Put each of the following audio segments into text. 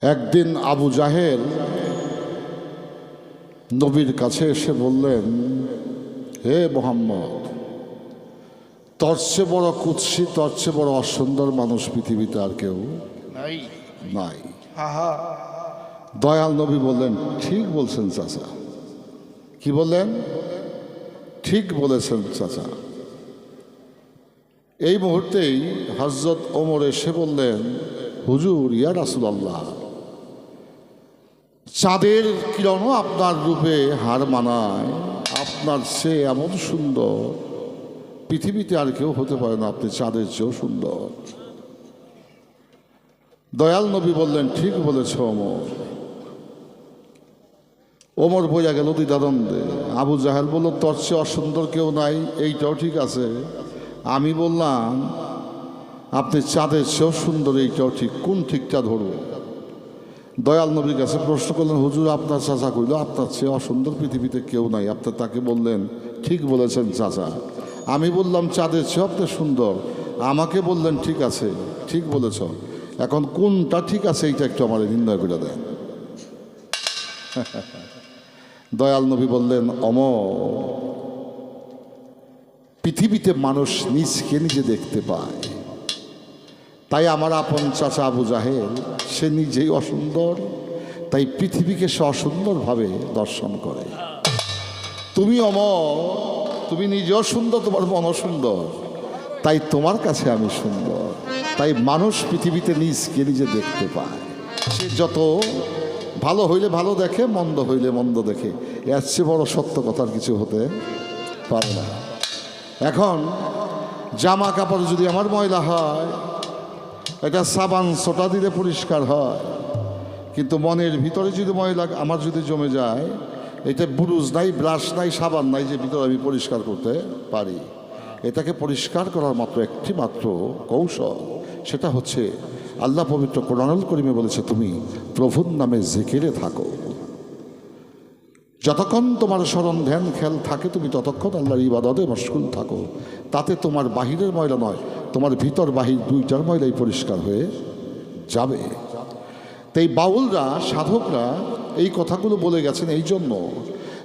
একদিন আবু জাহেল নবীর কাছে এসে বললেন, হে মোহাম্মদ, তোর চেয়ে বড় কুৎসি, তোর চেয়ে বড় অসুন্দর মানুষ পৃথিবীতে আর কেউ নাই। দয়াল নবী বললেন, ঠিক বলছেন চাচা। কি বললেন? ঠিক বলেছেন চাচা। এই মুহূর্তেই হযরত ওমর এসে বললেন, হুজুর, ইয়া রাসূলুল্লাহ, চাঁদের কিরণও আপনার রূপে হার মানায়, আপনার চেয়ে এমন সুন্দর পৃথিবীতে আর কেউ হতে পারে না, আপনি চাঁদের চেয়েও সুন্দর। দয়াল নবী বললেন, ঠিক বলেছ ওমর। ওমর বইয়া গেল দ্বিধাদ্বন্দ্বে। আবু জাহেল বলল, তোর চেয়ে অসুন্দর কেউ নাই, এইটাও ঠিক আছে। আমি বললাম, আপনি চাঁদের চেয়েও সুন্দর, এইটাও ঠিক, কোন ঠিকটা ধরব? দয়াল নবীর কাছে প্রশ্ন করলেন, হুজুর, আপনার চাচা কইল আপনার চেয়ে অসুন্দর পৃথিবীতে কেউ নাই, আপনি তাকে বললেন ঠিক বলেছেন চাচা। আমি বললাম চাঁদের চেয়েও আপনি সুন্দর, আমাকে বললেন ঠিক আছে, ঠিক বলেছ। এখন কোনটা ঠিক আছে এইটা একটু আমার নির্ণয় করে দেন। দয়াল নবী বললেন, অমর, পৃথিবীতে মানুষ নিজকে নিজে দেখতে পায়, তাই আমার আপন চাচা আবু জাহেল সে নিজেই অসুন্দর, তাই পৃথিবীকে সে অসুন্দরভাবে দর্শন করে। তুমি অমর, তুমি নিজেও সুন্দর, তোমার মনও সুন্দর, তাই তোমার কাছে আমি সুন্দর, তাই মানুষ পৃথিবীতে নিজকে নিজে দেখতে পায়। সে যত ভালো হইলে ভালো দেখে, মন্দ হইলে মন্দ দেখে, এর চেয়ে বড় সত্য কথার কিছু হতে পারে না। এখন জামা কাপড় যদি আমার ময়লা হয়, এটা সাবান সোটা দিলে পরিষ্কার হয়, কিন্তু মনের ভিতরে যদি ময়লা আমার যদি জমে যায়, এটা বুরুজ নাই, ব্রাশ নাই, সাবান নাই যে ভিতরে আমি পরিষ্কার করতে পারি। এটাকে পরিষ্কার করার মাত্র একটি মাত্র কৌশল, সেটা হচ্ছে আল্লাহ পবিত্র কোরআনুল কারীমে বলেছে, তুমি প্রভুর নামে জিকিরে থাকো। যতক্ষণ তোমার স্মরণ ধ্যান খেয়াল থাকে, তুমি ততক্ষণ আল্লাহর ইবাদতে মশগুল থাকো। তাতে তোমার বাহিরের ময়লা নয়, তোমার ভিতর বাহির দুইটার ময়লাই পরিষ্কার হয়ে যাবে। তাই বাউলরা, সাধকরা এই কথাগুলো বলে গেছেন এই জন্য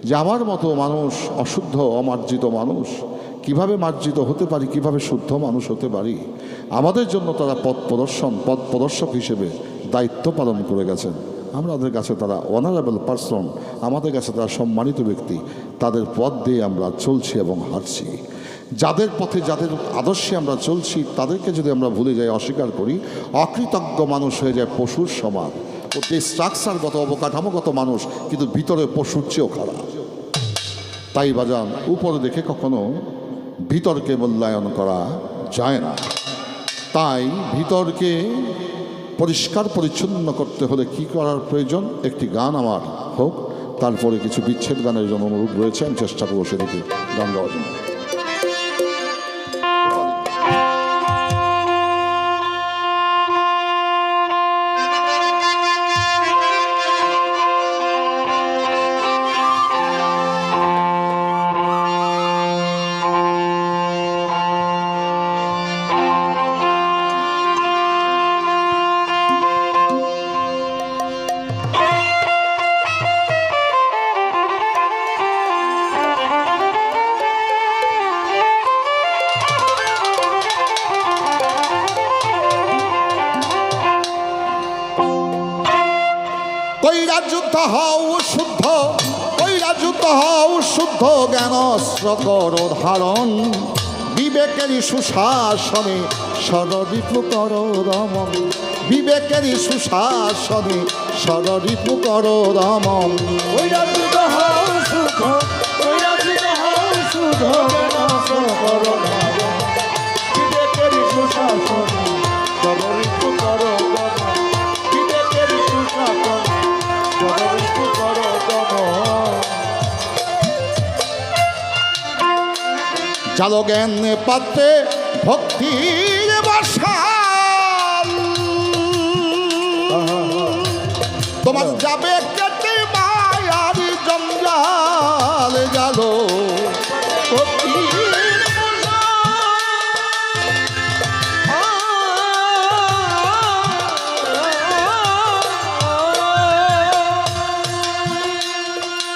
যে আমার মতো মানুষ, অশুদ্ধ অমার্জিত মানুষ, কিভাবে মার্জিত হতে পারি, কিভাবে শুদ্ধ মানুষ হতে পারি, আমাদের জন্য তারা পথ প্রদর্শক হিসেবে দায়িত্ব পালন করে গেছেন। আমাদের কাছে তারা অনারেবল পার্সন, আমাদের কাছে তারা সম্মানিত ব্যক্তি। তাদের পথ দিয়ে আমরা চলছি এবং হাঁটছি। যাদের পথে, যাদের আদর্শে আমরা চলছি, তাদেরকে যদি আমরা ভুলে যাই, অস্বীকার করি, অকৃতজ্ঞ মানুষ হয়ে যায় পশুর সমান। ওতে স্ট্রাকচারগত, অবকাঠামোগত মানুষ, কিন্তু ভিতরে পশুর চেয়েও খারাপ। তাই বাজান, উপরে দেখে কখনো ভিতরকে মূল্যায়ন করা যায় না। তাই ভিতরকে পরিষ্কার পরিচ্ছন্ন করতে হলে কি করার প্রয়োজন? একটি গান আমার হোক, তারপরে কিছু বিচ্ছেদ গানের জন্য অনুরোধ রয়েছে, আমি চেষ্টা করবো সেদিকে গান গাওয়ার জন্য। কইরা যুদ্ধ হও শুদ্ধ, কইরা যুদ্ধ হও শুদ্ধ, জ্ঞান অস্ত্র কর ধারণ, বিবেকেরই সুশাসনে ষড়রিপু কর দমন, বিবেকেরই সুশাসনে ষড়রিপু কর দমন। কইরা যুদ্ধ হও শুদ্ধ, কইরা যুদ্ধ হও শুদ্ধ, জ্ঞান অস্ত্র কর ধারণ, বিবেকেরই সুশাসনে ষড়রিপু কর দমন, বিবেকেরই সুশাসনে ষড়রিপু কর দমন। জালো জ্ঞান পাত্রে ভক্তির বসাল, তোমার যাবে কেটে মায়ার জঞ্জাল। জালো ভক্তির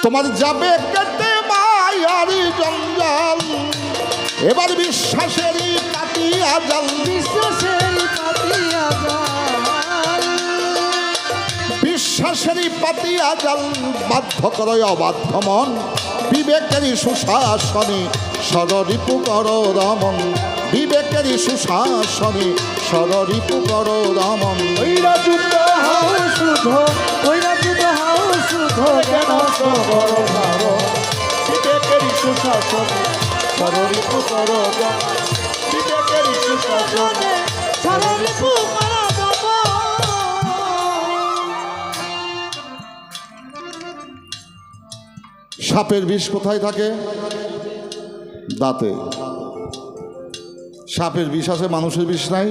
তোমার যাবে কেটে মায়ারি জঞ্জাল, এবার বিশ্বাসেরই কাটিয়া জাল, বিশ্বাসেরই পাতিয়া জাল, বিশ্বাসেরই পাতিয়া জাল, বাধ্য করে অবাধ্য মন, বিবেকেরই সুশাসনে সররিপু কর রমন, বিবেকেরই সুশাসনে সররিপু কর রমন। ওইরা যুদ্ধ হও শুদ্ধ, ওইরা যুদ্ধ হও শুদ্ধ, কেন সবর ভাব, বিবেকেরই সুশাসনে সররিপু কর রমন, বিবেকেরই সুশাসনে সররিপু কর রমন। সাপের বিষ কোথায় থাকে? দাঁতে। সাপের বিষ আছে, মানুষের বিষ নাই।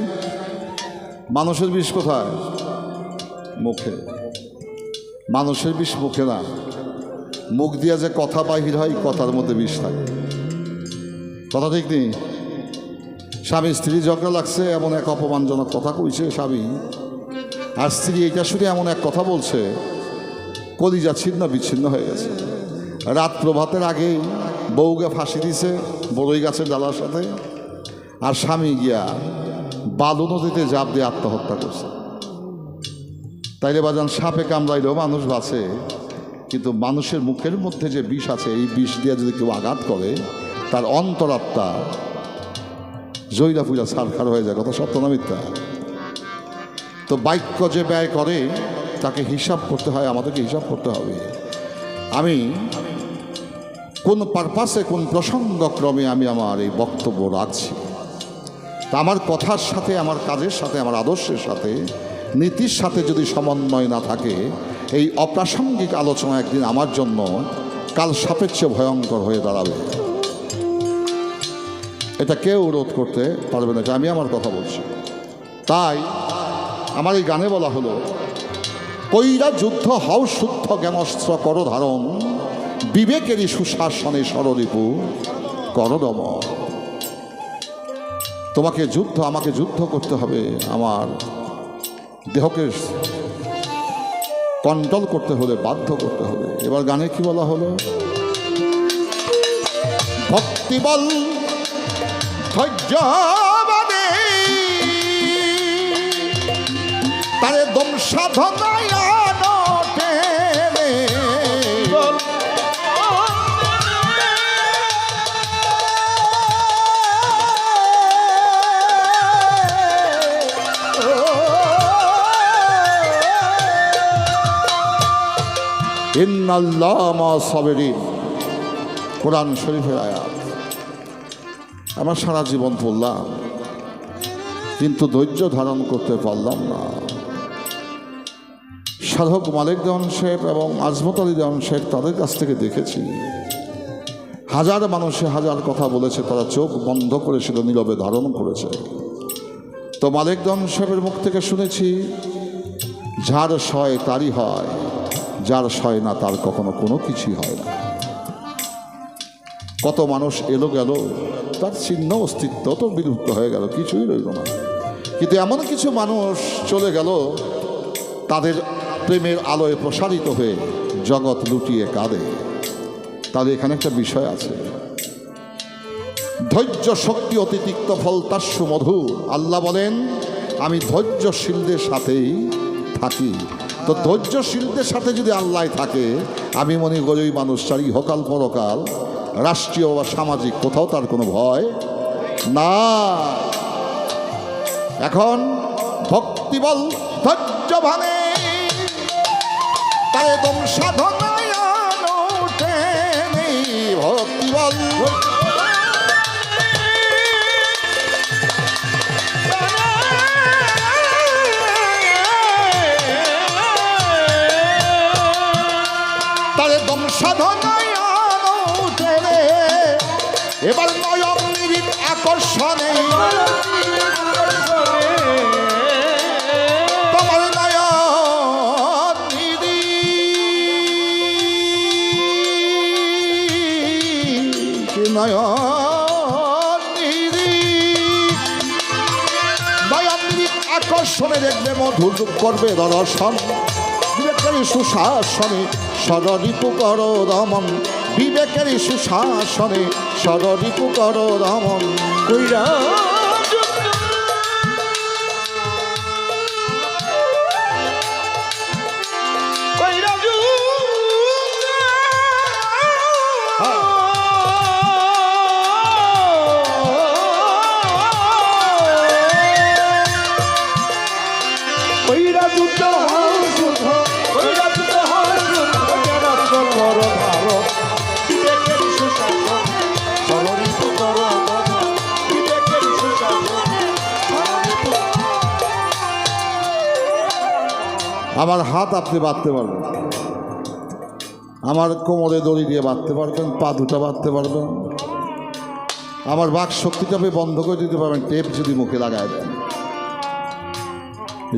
মানুষের বিষ কোথায়? মুখে। মানুষের বিষ মুখে না, মুখ দিয়ে যে কথা বাহির হয় কথার মধ্যে বিষ থাকে। কথা ঠিক নেই? স্বামী স্ত্রী ঝগড়া লাগছে, এমন এক অপমানজনক কথা কইছে স্বামী, আর স্ত্রী এইটা শুনে এমন এক কথা বলছে, কলিজা ছিন্ন বিচ্ছিন্ন হয়ে গেছে। রাত প্রভাতের আগেই বউকে ফাঁসি দিছে বড়ই গাছের ডালার সাথে, আর স্বামী গিয়া বালু নদীতে জাপ দিয়ে আত্মহত্যা করছে। তাইলে বাজান, সাপে কামড়াইলেও মানুষ বাঁচে, কিন্তু মানুষের মুখের মধ্যে যে বিষ আছে, এই বিষ দিয়ে যদি কেউ আঘাত করে, তার অন্তরাত্মা জয়রা পুজা ছারখার হয়ে যায়। কথা সত্য না মিথ্যা? তো বাক্য যে ব্যয় করে তাকে হিসাব করতে হয়, আমাদেরকে হিসাব করতে হবে। আমি কোন পারপাসে, কোন প্রসঙ্গক্রমে আমি আমার এই বক্তব্য রাখছি, তা আমার কথার সাথে, আমার কাজের সাথে, আমার আদর্শের সাথে, নীতির সাথে যদি সমন্বয় না থাকে, এই অপ্রাসঙ্গিক আলোচনা একদিন আমার জন্য কাল সাপেক্ষে ভয়ঙ্কর হয়ে দাঁড়াবে। এটা কেউ রোধ করতে পারবে না, আমি আমার কথা বলছি। তাই আমার এই গানে বলা হলো, কইরা যুদ্ধ হও শুদ্ধ, জ্ঞানস্ত্র কর ধারণ, বিবেকেরই সুশাসনে সররিপু কর দমন। তোমাকে যুদ্ধ, আমাকে যুদ্ধ করতে হবে, আমার দেহকে কন্ট্রোল করতে হলে, বাধ্য করতে হবে। এবার গানে কি বলা হলো? ভক্তিবল ধৈর্যবাদে তারে দম সাধনায় ইন্নাল্লাহ মা সাবিরিন, কোরআন শরীফের আয়াত। আমার সারা জীবন পড়লাম, কিন্তু ধৈর্য ধারণ করতে পারলাম না। সাধক মালিক দেওয়ান শেখ এবং আজমত আলী দেওয়ান শেখ, তাদের কাছ থেকে দেখেছি হাজার মানুষে হাজার কথা বলেছে, তারা চোখ বন্ধ করেছিল, নীরবে ধারণ করেছে। তো মালিক দেওয়ান শেখের মুখ থেকে শুনেছি, যার সয় তারই হয়, যার সয় না তার কখনো কোনো কিছুই হয় না। কত মানুষ এলো গেল, তার চিহ্ন অস্তিত্ব তো বিলুপ্ত হয়ে গেল, কিছুই রইল না। কিন্তু এমন কিছু মানুষ চলে গেল, তাদের প্রেমের আলোয় প্রসারিত হয়ে জগৎ লুটিয়ে কাঁদে। তাহলে এখানে একটা বিষয় আছে, ধৈর্য শক্তি অতি তিক্ত ফল তার সুমধুর। আল্লাহ বলেন, আমি ধৈর্যশীলদের সাথেই থাকি। তো ধৈর্যশীলদের সাথে যদি আল্লাহ থাকে, আমি মনে করি ওই মানুষটার ইহকাল পরকাল, রাষ্ট্রীয় বা সামাজিক কোথাও তার কোনো ভয় না। এখন ভক্তিবল ধৈর্যভানে তারে দম সাধনায় ভক্তিবল তারে দম সাধনায় এবার নয়ন নিরিখ আকর্ষণে তোমার নয়ন নিরিখ, নয়ন নিরিখ, নয়ন নিরিখ আকর্ষণে দেখবে, মধুর করবে দর্শন, বিবেকের সুশাসনে ষড়রিপু কর দমন, বিবেকের সুশাসনে ষড়রিপু কর দমন। কইরা আমার হাত আপনি বাঁধতে পারবেন, আমার কোমরে দড়ি দিয়ে বাঁধতে পারবেন, পা দুটা বাঁধতে পারবেন, আমার বাক শক্তিটা আপনি বন্ধ করে দিতে পারবেন টেপ যদি মুখে লাগায় দেন।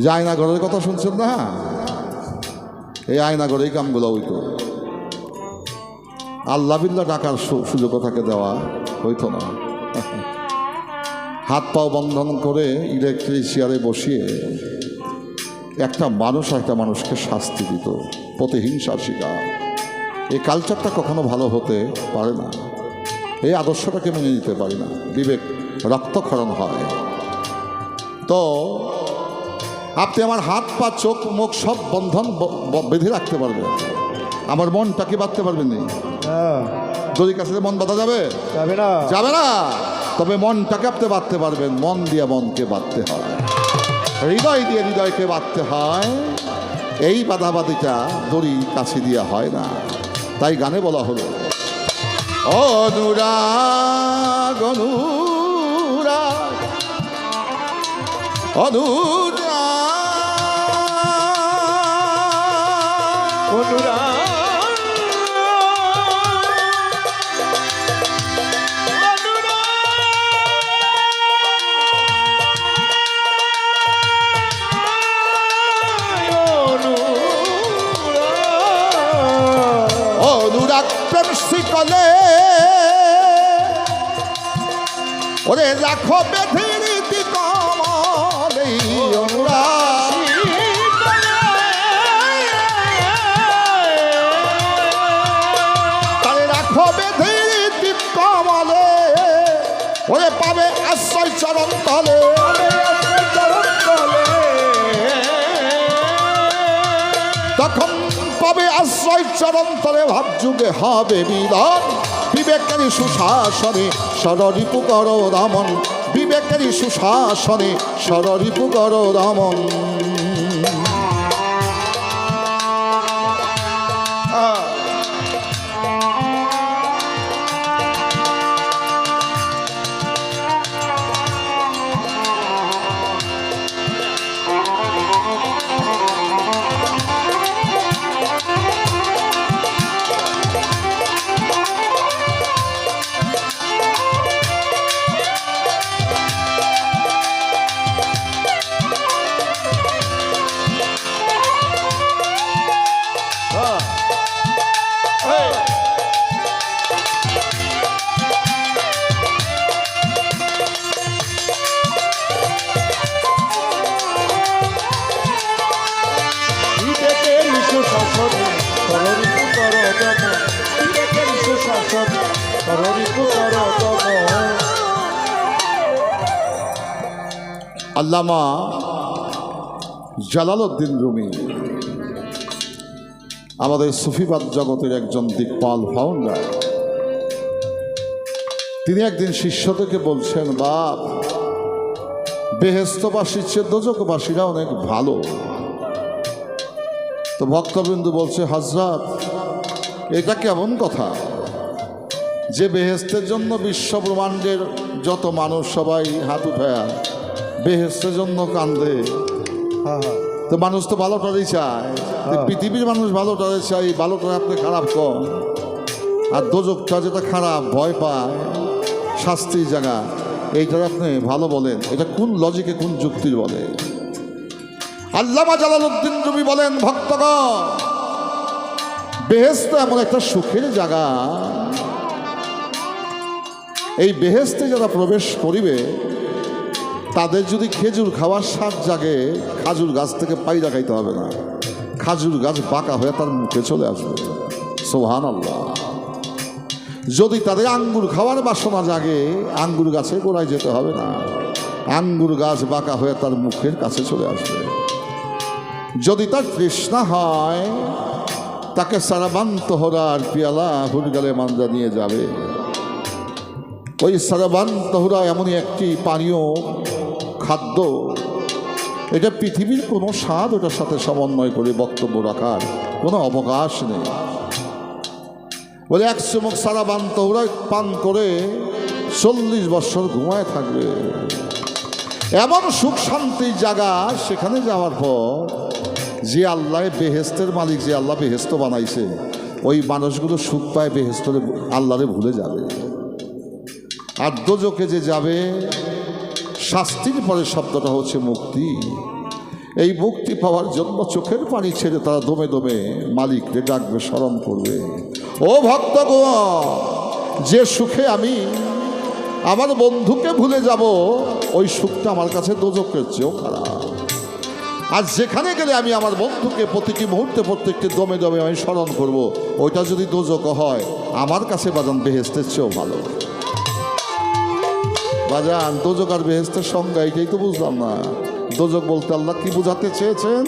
যে আয়নাঘরের কথা শুনছেন না, এই আয়নাঘরেই কামগুলো হইতো। আল্লাহ বিল্লাহ টাকার সুযোগ তাকে দেওয়া হইতো না। হাত পাও বন্ধন করে ইলেকট্রিক চেয়ারে বসিয়ে একটা মানুষ একটা মানুষকে শাস্তি দিত, প্রতিহিংসার শিকার। এই কালচারটা কখনো ভালো হতে পারে না, এই আদর্শটাকে মেনে নিতে পারি না, বিবেক রক্তক্ষরণ হয়। তো আপনি আমার হাত পা চোখ মুখ সব বন্ধন বেঁধে রাখতে পারবেন, আমার মনটাকে বাঁধতে পারবেন না। দড়ির কাছে মন বাঁধা যাবে? যাবে না, যাবে না। তবে মনটাকে আপনি বাঁধতে পারবেন, মন দিয়ে মনকে বাঁধতে হয়, হৃদয় দিয়ে হৃদয়কে বাঁধতে হয়। এই বাধাবাধিটা দড়ি কাছে দিয়া হয় না। তাই গানে বলা হলো অনুরাগ অনুরাগ অনুরাগ অনুরাগ প্রেম শিকলে ওরে রাখো বেঁধে রীতি কমলে, অনুরাগ তারে রাখো বেঁধে রীতি কমলে, ওরে পাবে আশ্রয় চরণ তলে। তখন পাবে আশ্রয় চরণ তলে, ভাব যুগে হবে মিলন। বিবেকের সুশাসনে ষড়রিপু কর দমন, বিবেকের সুশাসনে ষড়রিপু কর দমন। আল্লামা জালালউদ্দিন রুমি আমাদের সুফিবাদ জগতের একজন দিকপাল ফাউন্ডার। তিনি একদিন শিষ্যদেরকে বলছেন, বাপ, বেহেস্তবাসীর চেয়ে দোজকবাসীরা অনেক ভালো। তো ভক্তবৃন্দ বলছে, হযরত, এটা কেমন কথা যে বেহেস্তের জন্য বিশ্ব ব্রহ্মাণ্ডের যত মানুষ সবাই হাত উঠায়া বেহেস্তের জন্য কান্দে, তো মানুষ তো ভালোটারই চায়, পৃথিবীর মানুষ ভালোটারে চাই, ভালোটা আপনি খারাপ কম, আর দোজকটা যেটা খারাপ ভয় পায় শাস্তির জায়গা, এইটার আপনি ভালো বলেন, এটা কোন লজিকে কোন যুক্তির বলে? আল্লামা জালালউদ্দিন রুমি বলেন, ভক্তগণ, বেহেশত এমন একটা সুখের জায়গা, এই বেহেশতে যারা প্রবেশ করিবে তাদের যদি খেজুর খাওয়ার স্বাদ জাগে, খাজুর গাছ থেকে পায়রা খাইতে হবে না, খাজুর গাছ বাঁকা হয়ে তার মুখে চলে আসবে। সুবহানাল্লাহ। যদি তাদের আঙ্গুর খাওয়ার বাসনা জাগে, আঙ্গুর গাছে গোড়ায় যেতে হবে না, আঙ্গুর গাছ বাঁকা হয়ে তার মুখের কাছে চলে আসবে। যদি তার তৃষ্ণা হয়, তাকে সারাবান তোহরার পিয়ালা হুরগালে মান্দা নিয়ে যাবে। ওই সারাবান তোহরা এমনই একটি পানীয় খাদ্য, এটা পৃথিবীর কোনো স্বাদ ওটার সাথে সমন্বয় করে বক্তব্য রাখার কোনো অবকাশ নেই। বলে 1 চুমুক সারাবান তোহরা পান করে 40 বছর ঘুমায় থাকবে। এমন সুখ শান্তির জায়গা, সেখানে যাওয়ার পর যে আল্লাহ বেহেস্তের মালিক, যে আল্লাহ বেহেস্ত বানাইছে, ওই মানুষগুলো সুখ পায়, বেহেস্তরে আল্লাহরে ভুলে যাবে। আর দোজকে যে যাবে, শাস্তির পরে শব্দটা হচ্ছে মুক্তি। এই মুক্তি পাওয়ার জন্য চোখের পানি ছেড়ে তারা দমে দমে মালিকরে ডাকবে, স্মরণ করবে। ও ভক্তগণ, যে সুখে আমি আমার বন্ধুকে ভুলে যাব, ওই সুখটা আমার কাছে দোজকের চেয়েও খারাপ। আর যেখানে গেলে আমি আমার বন্ধুকে প্রতিটি মুহূর্তে প্রত্যেকটি দমে দমে আমি স্মরণ করব, ওইটা যদি দোজক হয়, আমার কাছে বাজান বেহেস্তের চেয়েও ভালো। বাজান, দোজক আর বেহেস্তের সংজ্ঞা এটাই তো বুঝলাম না। দোজক বলতে আল্লাহ কি বোঝাতে চেয়েছেন,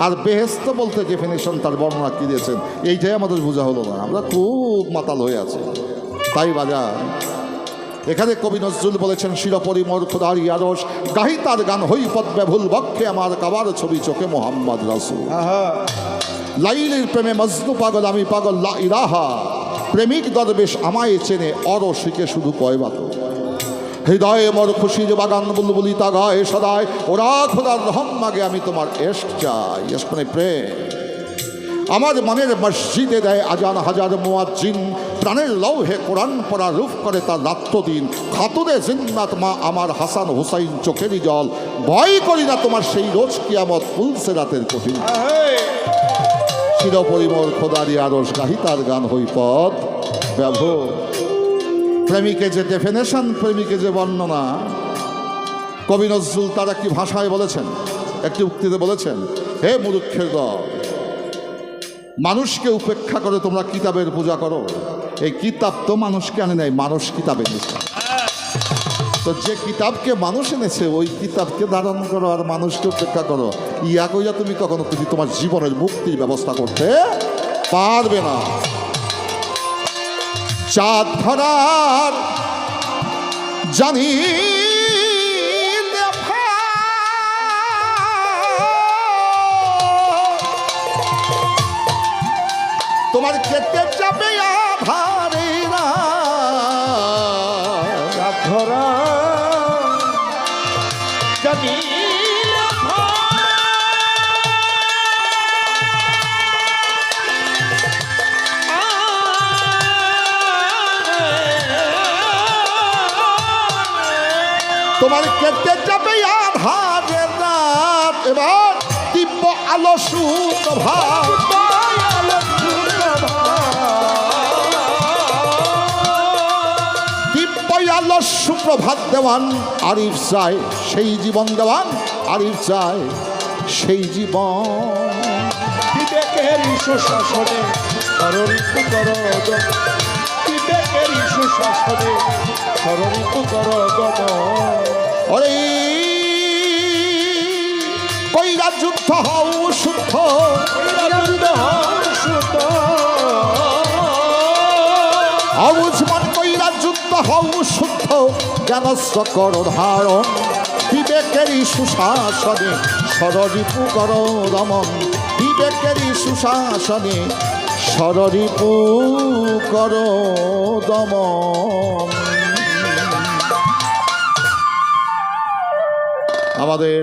আর বেহেস্ত বলতে ডেফিনেশন তার বর্ণনা কি দিয়েছেন, এইটাই আমাদের বোঝা হলো না। আমরা খুব মাতাল হয়ে আছি। তাই বাজান, এখানে কবি নজরুল বলেছেন, শিরপরিমর খোদার ইয়ারস গাহি তার গান হই পদ্মে ভুল বক্ষে আমার কাবার ছবি চোখে মোহাম্মদ রাসূল। লাইলির প্রেমে মজনু পাগল, আমি পাগল লা ইলাহা, প্রেমিক দরবেশ আমায় চেনে অরসিকে শুধু কয় বাত। হৃদয়ে মোর খুশির বাগান বুলবুলি তাগায় সদায়, ওরা খোদার রহম মাগে আমি তোমার এশক চাই। এশক মানে প্রেম। আমার মনের মসজিদে দেয় আজান হাজার মুয়াজ্জিন, প্রাণের লৌহে কোরআন পড়া রূপ করে তার রাত্রদিন। খাতুনে জিন্নাত মা আমার হাসান হুসাইন চোখেরই জল, ভয় করি না তোমার সেই রোজ কিয়ামত ফুলসে রাতের কঠিন। চিরপরিমল খোদারি আরশ গাহি তার গান হই পদ ব্যবহ। প্রেমিকে যে ডেফিনেশন, প্রেমিকে যে বর্ণনা, কবি নজরুল তারা কি ভাষায় বলেছেন, একটি উক্তিতে বলেছেন, হে মূর্খের দল, মানুষকে উপেক্ষা করে তোমরা কিতাবের পূজা করো। এই কিতাব তো মানুষকে আনে নাই, মানুষ কিতাব এনেছে। তো যে কিতাবকে মানুষ এনেছে, ওই কিতাবকে ধারণ করো আর মানুষকে উপেক্ষা করো। ইয়া কইয়া তুমি কখনো তোমার জীবনের মুক্তির ব্যবস্থা করতে পারবে না। চাঁদ ধরার জানি তোমার কেটে যাবে আধারে না, ধরা জানি তোমার কেটে যাবে আধারে রাত, এবার দিব্য আলো সুপ্রভাত। আল্লাহ সুপ্রভাত দেওয়ান আরিফ চায় সেই জীবন, দেওয়ান আরিফ চায় সেই জীবন। বিবেকের সুশাসনে সররিপু কর, বিবেকের সুশাসনে সররিপু কর গম। ওরে কইরা যুদ্ধ হও শুদ্ধ, যুদ্ধ হও শুদ্ধ, অবুঝমান কইরা যুদ্ধ হও শুদ্ধ, জ্ঞানস্ব কর ধারণ। বিবেকেরই সুশাসনে সররিপু কর দমন, বিবেকেরই সুশাসনে সররিপু কর দমন। আমাদের